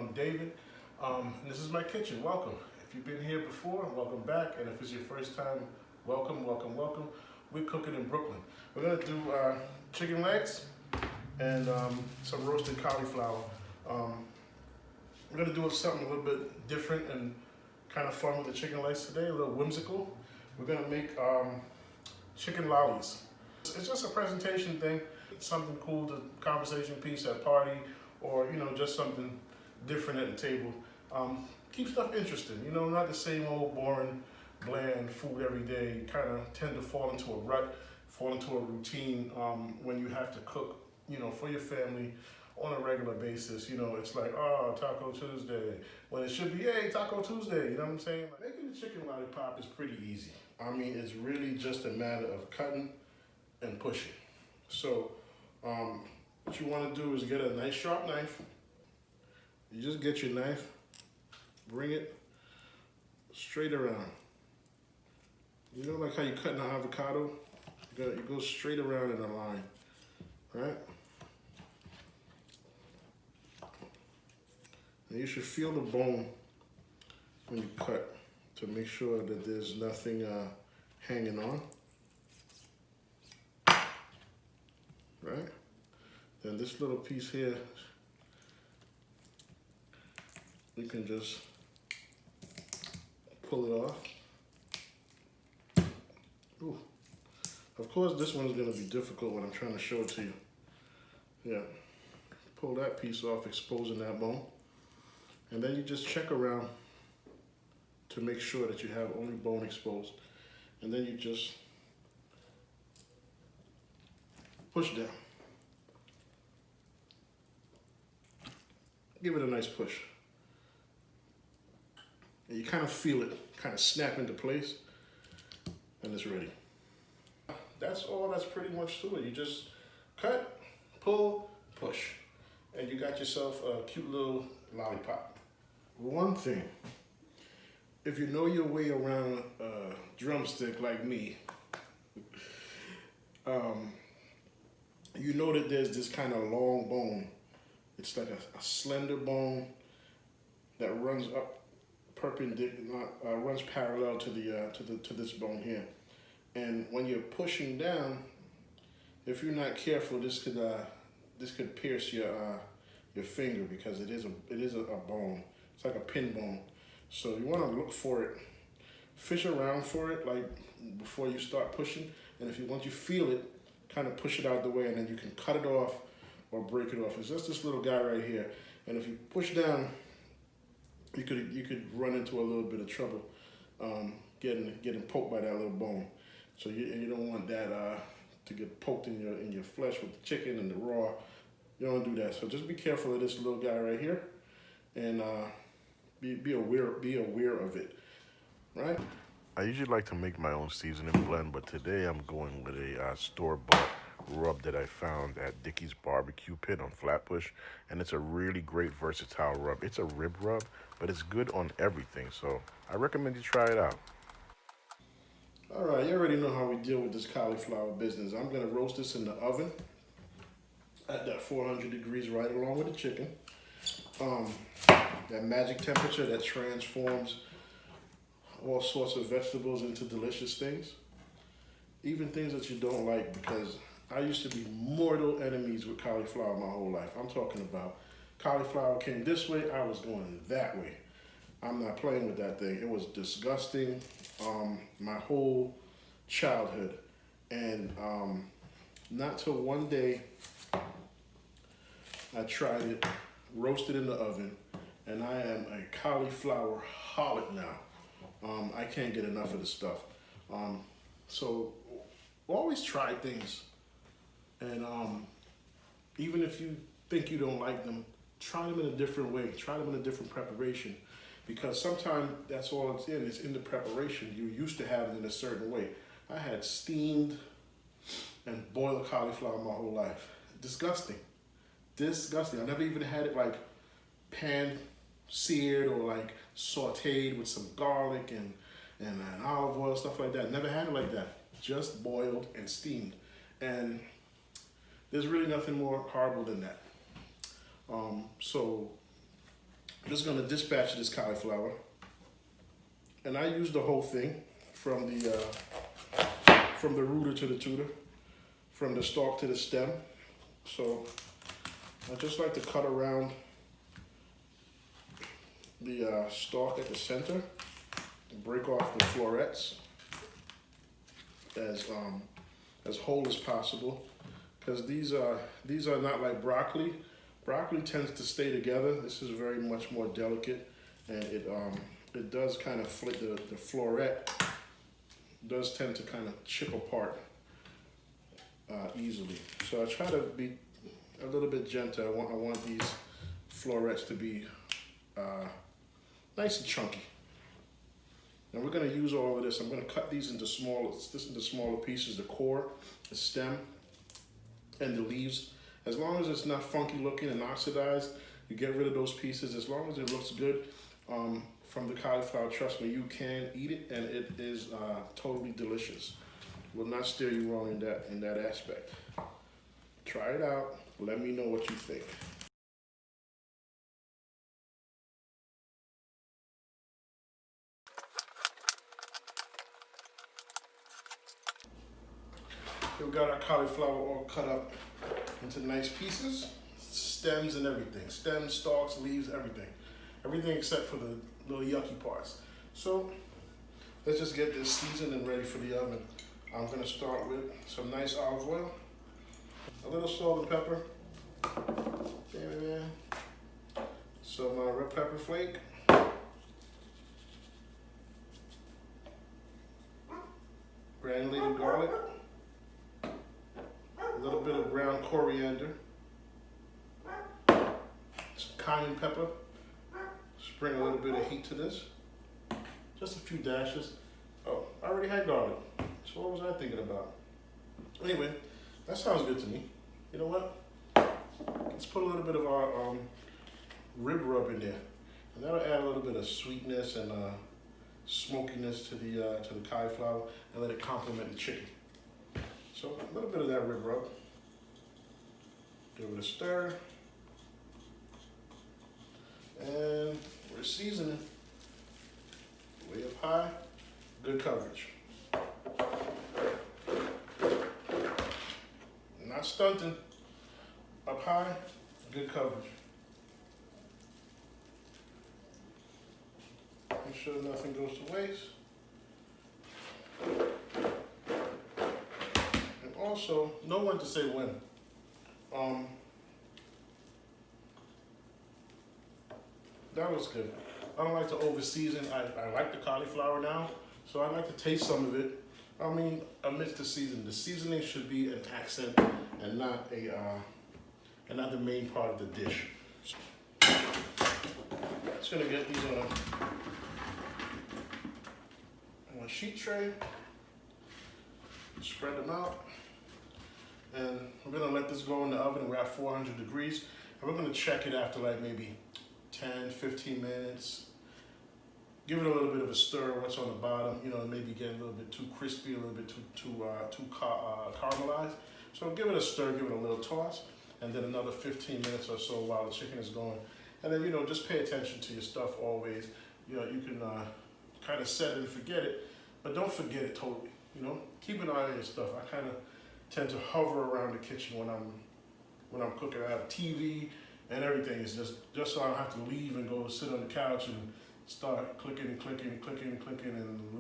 I'm David, and this is my kitchen. Welcome. If you've been here before, welcome back. And if it's your first time, welcome, welcome, welcome. We're cooking in Brooklyn. We're gonna do chicken legs and some roasted cauliflower. We're gonna do something a little bit different and kind of fun with the chicken legs today, a little whimsical. We're gonna make chicken lollies. It's just a presentation thing, something cool, to conversation piece at a party, or just something different at the table. Keep stuff interesting, not the same old boring, bland food every day. You kind of tend to fall into a rut, fall into a routine when you have to cook, for your family on a regular basis. It's like, oh, Taco Tuesday, when it should be, hey, Taco Tuesday, you know what I'm saying? Making the chicken lollipop is pretty easy. I mean, it's really just a matter of cutting and pushing. So, what you want to do is get a nice sharp knife. You just get your knife, bring it straight around. Like how you cut an avocado? You go straight around in a line, right? And you should feel the bone when you cut to make sure that there's nothing hanging on, right? Then this little piece here, you can just pull it off. Ooh. Of course, this one's gonna be difficult when I'm trying to show it to you. Yeah, pull that piece off, exposing that bone. And then you just check around to make sure that you have only bone exposed. And then you just push down. Give it a nice push. And you kind of feel it kind of snap into place, and it's ready. That's all that's pretty much to it. You just cut, pull, push, and you got yourself a cute little lollipop. One thing, if you know your way around a drumstick like me, you know that there's this kind of long bone. It's like a slender bone that runs up perpendicular, runs parallel to this bone here. And when you're pushing down, if you're not careful, this could pierce your finger, because it is a bone. It's like a pin bone. So you want to look for it, fish around for it, like before you start pushing. And once you feel it, kind of push it out the way, and then you can cut it off or break it off. It's just this little guy right here. And if you push down, you could run into a little bit of trouble getting poked by that little bone. So you don't want that to get poked in your flesh with the chicken and the raw. You don't do that. So just be careful of this little guy right here, and be aware of it, right? I usually like to make my own seasoning blend, but today I'm going with a store-bought rub that I found at Dickey's Barbecue Pit on Flatbush, and it's a really great versatile rub. It's a rib rub, but it's good on everything, so I recommend you try it out. All right, you already know how we deal with this cauliflower business. I'm gonna roast this in the oven at that 400 degrees, right along with the chicken. That magic temperature that transforms all sorts of vegetables into delicious things, even things that you don't like, because I used to be mortal enemies with cauliflower my whole life. I'm talking about cauliflower came this way, I was going that way. I'm not playing with that thing. It was disgusting my whole childhood. And not till one day I tried it, roasted in the oven, and I am a cauliflower holic now. I can't get enough of this stuff. So always try things. And even if you think you don't like them, try them in a different way. Try them in a different preparation. Because sometimes that's all it's in the preparation. You're used to having it in a certain way. I had steamed and boiled cauliflower my whole life. Disgusting. Disgusting. I never even had it like pan seared or like sauteed with some garlic and olive oil, stuff like that. Never had it like that. Just boiled and steamed. And there's really nothing more horrible than that. So I'm just gonna dispatch this cauliflower. And I use the whole thing from the rooter to the tutor, from the stalk to the stem. So I just like to cut around the stalk at the center, and break off the florets as whole as possible, because these are not like broccoli. Broccoli tends to stay together. This is very much more delicate, and it does kind of flip the floret does tend to kind of chip apart easily. So I try to be a little bit gentle. I want these florets to be nice and chunky. Now we're going to use all of this. I'm going to cut these into smaller pieces, the core, the stem, and the leaves. As long as it's not funky looking and oxidized, you get rid of those pieces. As long as it looks good from the cauliflower, trust me, you can eat it, and it is totally delicious. Will not steer you wrong in that aspect. Try it out. Let me know what you think. We've got our cauliflower all cut up into nice pieces, stems and everything. Stems, stalks, leaves, everything. Everything except for the little yucky parts. So let's just get this seasoned and ready for the oven. I'm gonna start with some nice olive oil, a little salt and pepper, some red pepper flake, granulated garlic, a little bit of ground coriander, some cayenne pepper. Just bring a little bit of heat to this. Just a few dashes. Oh, I already had garlic. So what was I thinking about? Anyway, that sounds good to me. You know what? Let's put a little bit of our rib rub in there, and that'll add a little bit of sweetness and smokiness to the cauliflower, and let it complement the chicken. So a little bit of that rib rub. Give it a stir, and we're seasoning. Way up high, good coverage. Not stunting. Up high, good coverage. Make sure nothing goes to waste. And also, know when to say when. That was good. I don't like to over season. I like the cauliflower now, so I like to taste some of it. I mean, amidst the seasoning. The seasoning should be an accent and not the main part of the dish. Just gonna get these on a sheet tray, spread them out, and we're gonna let this go in the oven. We're at 400 degrees, and we're gonna check it after like maybe 10, 15 minutes. Give it a little bit of a stir. What's on the bottom, maybe get a little bit too crispy, a little bit too caramelized. So give it a stir, give it a little toss, and then another 15 minutes or so while the chicken is going. And then, just pay attention to your stuff always. You can kind of set it and forget it, but don't forget it totally. Keep an eye on your stuff. I kind of tend to hover around the kitchen when I'm cooking. I have TV and everything. It's just so I don't have to leave and go sit on the couch and start clicking and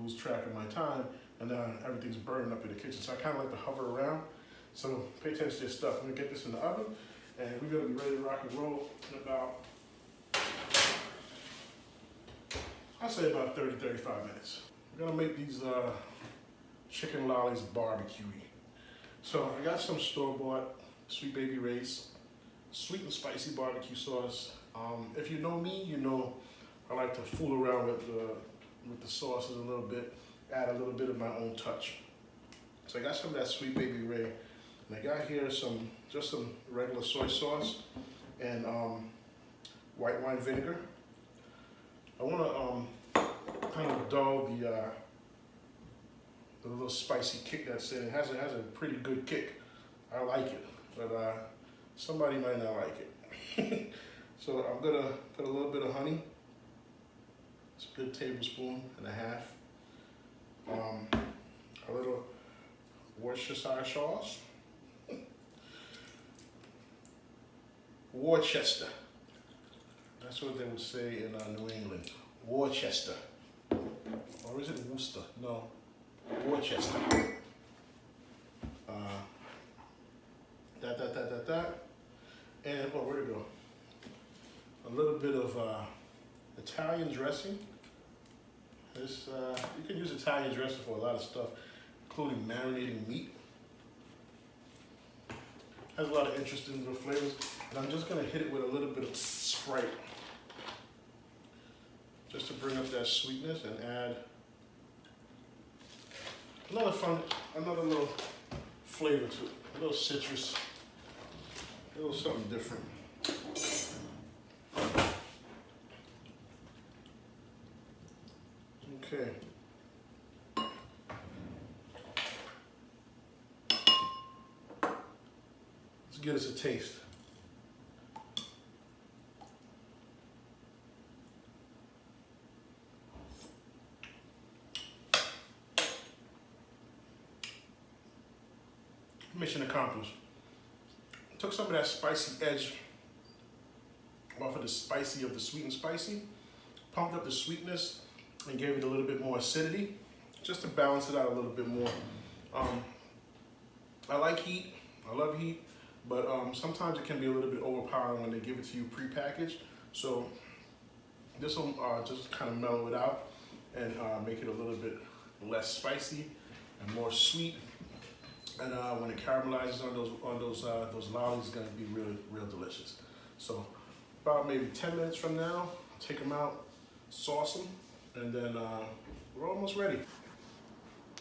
lose track of my time, and then everything's burning up in the kitchen. So I kind of like to hover around. So pay attention to your stuff. I'm gonna get this in the oven, and we're gonna be ready to rock and roll in about, I'll say about 30, 35 minutes. We're gonna make these chicken lollies barbecue-y. So I got some store-bought Sweet Baby Ray's sweet and spicy barbecue sauce. If you know me, I like to fool around with the sauces a little bit, add a little bit of my own touch. So I got some of that Sweet Baby Ray, and I got here just some regular soy sauce and white wine vinegar. I want to kind of dull the little spicy kick that's in it. It has a pretty good kick. I like it, but somebody might not like it. So I'm gonna put a little bit of honey. It's a good tablespoon and a half. A little Worcestershire sauce. Worcester. That's what they would say in New England. Worcester. Or is it Worcester? No. Worcester. That. And, oh, where'd it go? A little bit of Italian dressing. This, you can use Italian dressing for a lot of stuff, including marinating meat. Has a lot of interesting little flavors. And I'm just gonna hit it with a little bit of Sprite, just to bring up that sweetness and add another little flavor to it. A little citrus, a little something different. Okay. Let's give us a taste. Mission accomplished. Took some of that spicy edge off of the spicy of the sweet and spicy, pumped up the sweetness, and gave it a little bit more acidity, just to balance it out a little bit more. I like heat, I love heat, but sometimes it can be a little bit overpowering when they give it to you prepackaged. So this will just kind of mellow it out and make it a little bit less spicy and more sweet. And when it caramelizes on those lollies, it's gonna be real delicious. So about maybe 10 minutes from now, take them out, sauce them, and then we're almost ready.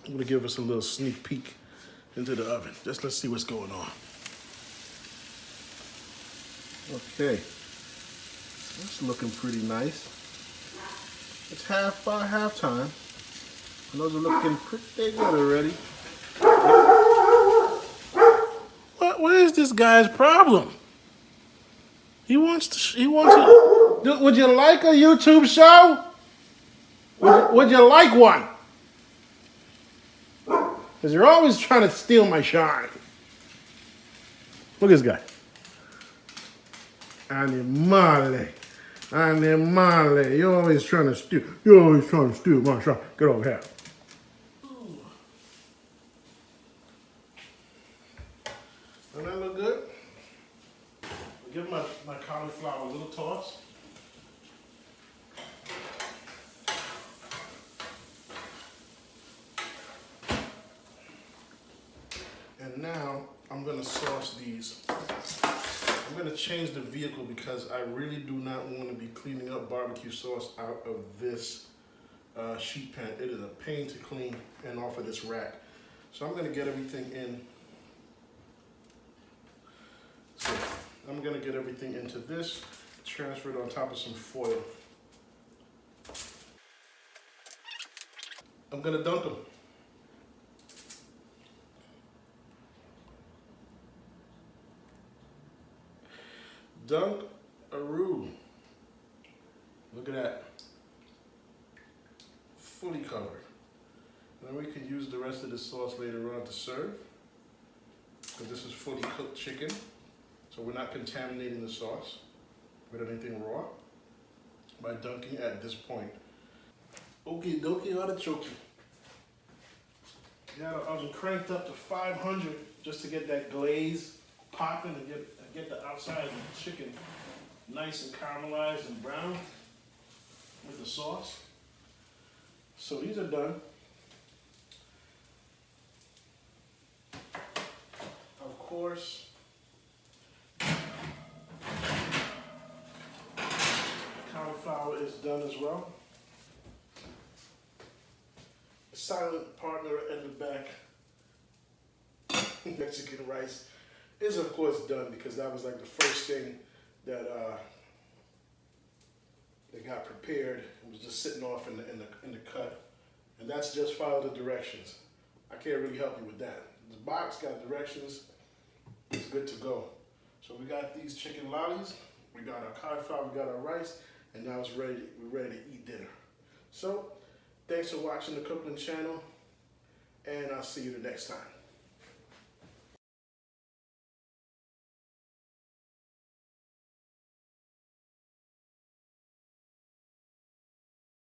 I'm gonna give us a little sneak peek into the oven. Just let's see what's going on. Okay, it's looking pretty nice. It's about halftime, and those are looking pretty good already. What is this guy's problem? He wants to. Would you like a YouTube show? Would you like one? Because you're always trying to steal my shine. Look at this guy. Animale. You're always trying to steal my shine. Get over here. Doesn't that look good? Give my cauliflower a little toss. And now I'm gonna sauce these. I'm gonna change the vehicle because I really do not want to be cleaning up barbecue sauce out of this sheet pan. It is a pain to clean and off of this rack. So I'm gonna get everything in. So I'm gonna get everything into this, transfer it on top of some foil. I'm gonna dunk them. Dunk-a-roo. Look at that. Fully covered. And then we can use the rest of the sauce later on to serve, because this is fully cooked chicken. So we're not contaminating the sauce with anything raw by dunking at this point. Okie dokie artichoke. Got our oven cranked up to 500 just to get that glaze popping and get the outside of the chicken nice and caramelized and brown with the sauce. So these are done. Of course, cauliflower is done as well. The silent partner in the back, Mexican rice, is of course done because that was like the first thing that got prepared. It was just sitting off in the cut, and that's just follow the directions. I can't really help you with that. The box got directions. It's good to go. So we got these chicken lollies We got our cauliflower, we got our rice, and now we're ready to eat dinner. So, thanks for watching the Cooking channel, and I'll see you the next time.